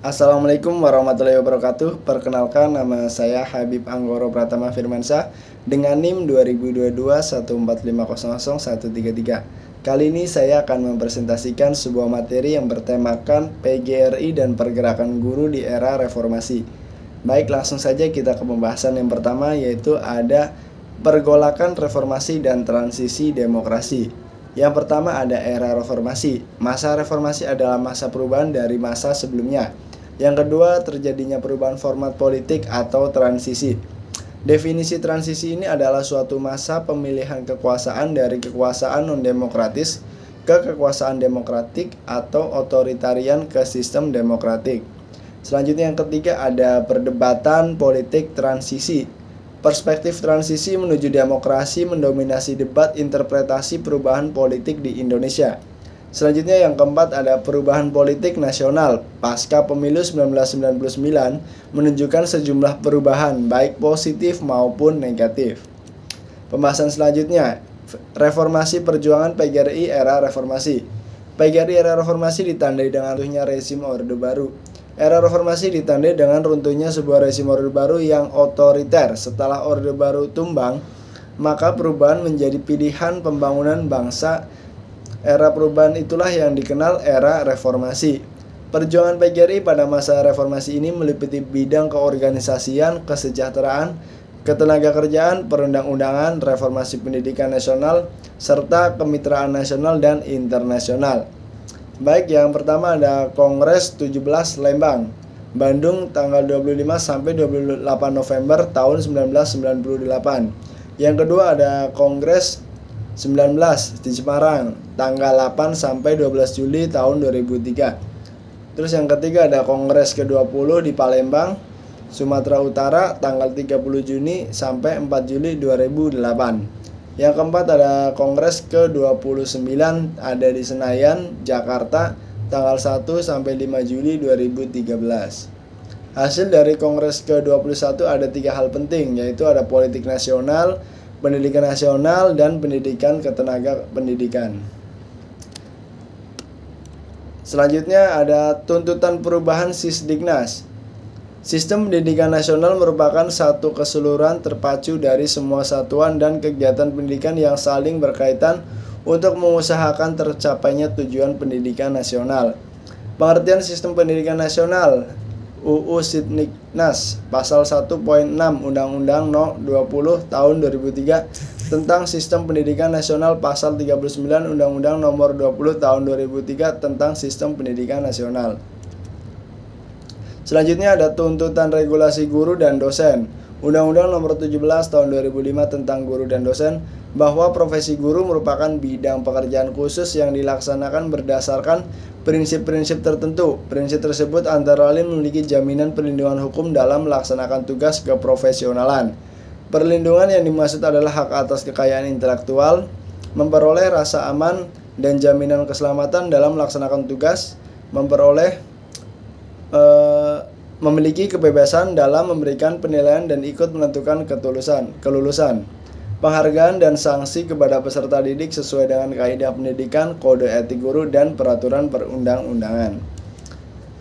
Assalamualaikum warahmatullahi wabarakatuh. Perkenalkan, nama saya Habib Anggoro Pratama Firmansyah dengan NIM 202214500133. Kali ini saya akan mempresentasikan sebuah materi yang bertemakan PGRI dan pergerakan guru di era reformasi. Baik, langsung saja kita ke pembahasan yang pertama, yaitu ada pergolakan reformasi dan transisi demokrasi. Yang pertama ada era reformasi. Masa reformasi adalah masa perubahan dari masa sebelumnya. Yang kedua, terjadinya perubahan format politik atau transisi. Definisi transisi ini adalah suatu masa pemilihan kekuasaan dari kekuasaan non-demokratis ke kekuasaan demokratik atau otoritarian ke sistem demokratik. Selanjutnya yang ketiga ada perdebatan politik transisi. Perspektif transisi menuju demokrasi mendominasi debat interpretasi perubahan politik di Indonesia. Selanjutnya yang keempat ada perubahan politik nasional. Pasca pemilu 1999 menunjukkan sejumlah perubahan baik positif maupun negatif. Pembahasan selanjutnya, reformasi perjuangan PGRI era reformasi. PGRI era reformasi ditandai dengan runtuhnya rezim Orde Baru. Era reformasi ditandai dengan runtuhnya sebuah rezim Orde Baru yang otoriter. Setelah Orde Baru tumbang, maka perubahan menjadi pilihan pembangunan bangsa. Era perubahan itulah yang dikenal era reformasi. Perjuangan PGRI pada masa reformasi ini meliputi bidang keorganisasian, kesejahteraan, ketenagakerjaan, perundang-undangan, reformasi pendidikan nasional, serta kemitraan nasional dan internasional. Baik, yang pertama ada Kongres 17 Lembang, Bandung tanggal 25 sampai 28 November tahun 1998. Yang kedua ada Kongres 19 di Semarang tanggal 8 sampai 12 Juli tahun 2003. Terus yang ketiga ada Kongres ke-20 di Palembang, Sumatera Utara tanggal 30 Juni sampai 4 Juli 2008. Yang keempat ada Kongres ke-29 ada di Senayan, Jakarta tanggal 1 sampai 5 Juli 2013. Hasil dari Kongres ke-21 ada 3 hal penting, yaitu ada politik nasional, pendidikan nasional, dan pendidikan ketenaga pendidikan. Selanjutnya ada tuntutan perubahan Sisdiknas. Sistem pendidikan nasional merupakan satu keseluruhan terpacu dari semua satuan dan kegiatan pendidikan yang saling berkaitan untuk mengusahakan tercapainya tujuan pendidikan nasional. Pengertian sistem pendidikan nasional UU Sidniknas Pasal 1.6 Undang-Undang No. 20 Tahun 2003 tentang Sistem Pendidikan Nasional, Pasal 39 Undang-Undang Nomor 20 Tahun 2003 tentang Sistem Pendidikan Nasional. Selanjutnya ada tuntutan regulasi guru dan dosen. Undang-Undang Nomor 17 Tahun 2005 tentang guru dan dosen, bahwa profesi guru merupakan bidang pekerjaan khusus yang dilaksanakan berdasarkan prinsip-prinsip tertentu. Prinsip tersebut antara lain memiliki jaminan perlindungan hukum dalam melaksanakan tugas keprofesionalan. Perlindungan yang dimaksud adalah hak atas kekayaan intelektual, memperoleh rasa aman dan jaminan keselamatan dalam melaksanakan tugas, memiliki kebebasan dalam memberikan penilaian dan ikut menentukan kelulusan, penghargaan dan sanksi kepada peserta didik sesuai dengan kaidah pendidikan, kode etik guru, dan peraturan perundang-undangan.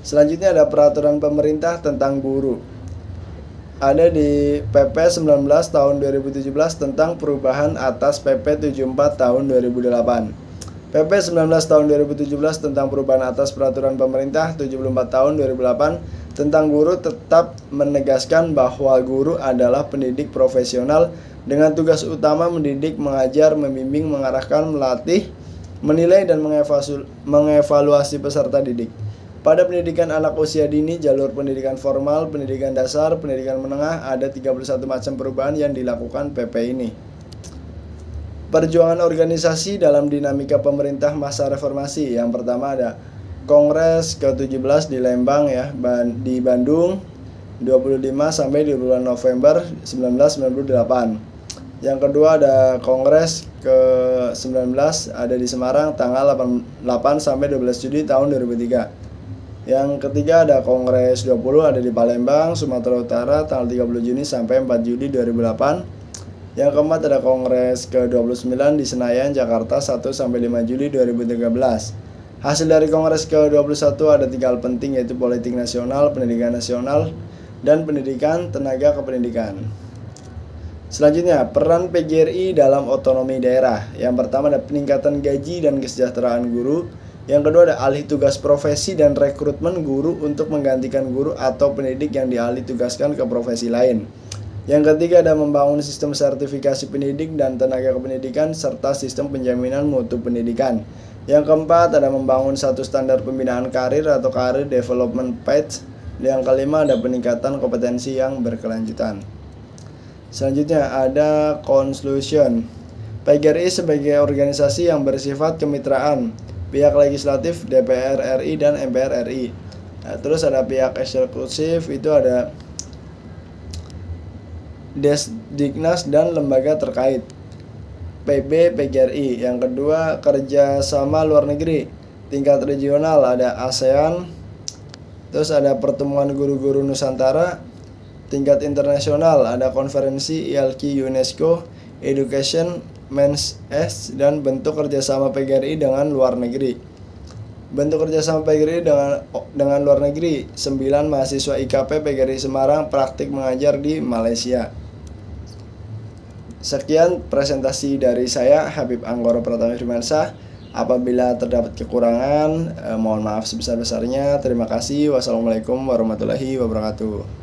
Selanjutnya ada peraturan pemerintah tentang guru. Ada di PP 19 tahun 2017 tentang perubahan atas PP 74 tahun 2008. PP 19 tahun 2017 tentang perubahan atas peraturan pemerintah 74 tahun 2008 tentang guru tetap menegaskan bahwa guru adalah pendidik profesional dengan tugas utama mendidik, mengajar, membimbing, mengarahkan, melatih, menilai, dan mengevaluasi peserta didik. Pada pendidikan anak usia dini, jalur pendidikan formal, pendidikan dasar, pendidikan menengah, ada 31 macam perubahan yang dilakukan PP ini. Perjuangan organisasi dalam dinamika pemerintah masa reformasi. Yang pertama ada Kongres ke-17 di Lembang ya, di Bandung 25 sampai 20 November 1998. Yang kedua ada Kongres ke-19 ada di Semarang tanggal 8 sampai 12 Juli tahun 2003. Yang ketiga ada Kongres 20 ada di Palembang, Sumatera Utara tanggal 30 Juni sampai 4 Juli 2008. Yang keempat ada Kongres ke-29 di Senayan, Jakarta 1 sampai 5 Juli 2013. Hasil dari Kongres ke-21 ada 3 hal penting, yaitu politik nasional, pendidikan nasional, dan pendidikan tenaga kependidikan. Selanjutnya, peran PGRI dalam otonomi daerah. Yang pertama ada peningkatan gaji dan kesejahteraan guru. Yang kedua ada alih tugas profesi dan rekrutmen guru untuk menggantikan guru atau pendidik yang dialih tugaskan ke profesi lain. Yang ketiga ada membangun sistem sertifikasi pendidik dan tenaga kependidikan serta sistem penjaminan mutu pendidikan. Yang keempat ada membangun satu standar pembinaan karir atau career development path. Yang kelima ada peningkatan kompetensi yang berkelanjutan. Selanjutnya ada conclusion. PGRI sebagai organisasi yang bersifat kemitraan pihak legislatif DPR RI dan MPR RI. Nah, terus ada pihak eksekutif, itu ada Desdiknas dan lembaga terkait. PB PGRI. Yang kedua kerjasama luar negeri tingkat regional, ada ASEAN. Terus ada pertemuan guru-guru Nusantara. Tingkat internasional ada konferensi ILQ UNESCO, Education Men's S, dan bentuk kerjasama PGRI dengan luar negeri. Bentuk kerjasama PGRI dengan luar negeri, 9 mahasiswa IKP PGRI Semarang praktik mengajar di Malaysia. Sekian presentasi dari saya, Habib Anggoro Pratama Firmansyah. Apabila terdapat kekurangan, mohon maaf sebesar-besarnya. Terima kasih. Wassalamualaikum warahmatullahi wabarakatuh.